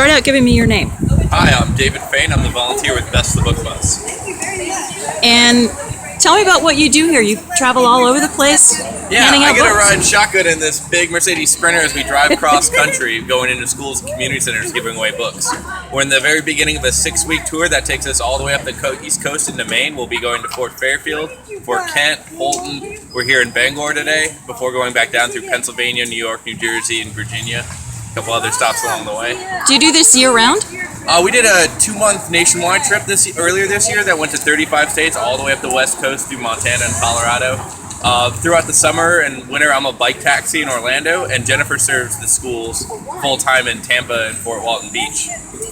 start out giving me your name. Hi, I'm David Fain. I'm the volunteer with Bess the Book Bus. And tell me about what you do here. You travel all over the place handing out I get to books. ride shotgun in this big Mercedes Sprinter as we drive cross country, going into schools and community centers giving away books. We're in the very beginning of a 6-week tour that takes us all the way up the East Coast into Maine. We'll be going to Fort Fairfield, Fort Kent, Holton. We're here in Bangor today before going back down through Pennsylvania, New York, New Jersey, and Virginia. A couple other stops along the way. Do you do this year round? We did a 2-month nationwide trip earlier this year that went to 35 states all the way up the West Coast through Montana and Colorado. Throughout the summer and winter, I'm a bike taxi in Orlando, and Jennifer serves the schools full-time in Tampa and Fort Walton Beach.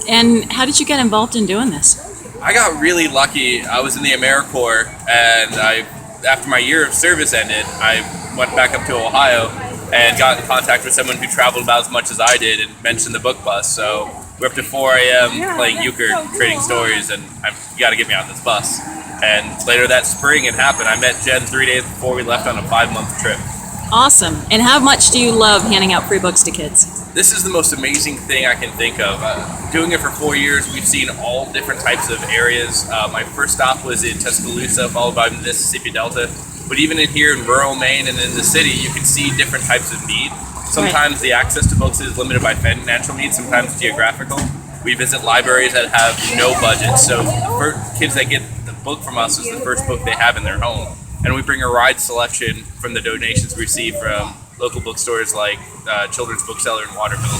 And how did you get involved in doing this? I got really lucky. I was in the AmeriCorps, and after my year of service ended, I went back up to Ohio and got in contact with someone who traveled about as much as I did and mentioned the book bus. So we're up to 4 a.m. playing euchre, trading stories, and you got to get me on this bus. And later that spring it happened. I met Jen 3 days before we left on a 5-month trip. Awesome. And how much do you love handing out free books to kids? This is the most amazing thing I can think of. Doing it for 4 years, we've seen all different types of areas. My first stop was in Tuscaloosa, followed by the Mississippi Delta. But even in here in rural Maine and in the city, you can see different types of need. Sometimes the access to books is limited by financial needs, sometimes geographical. We visit libraries that have no budget, so for kids that get the book from us is the first book they have in their home. And we bring a wide selection from the donations we receive from local bookstores like Children's Bookseller in Waterville.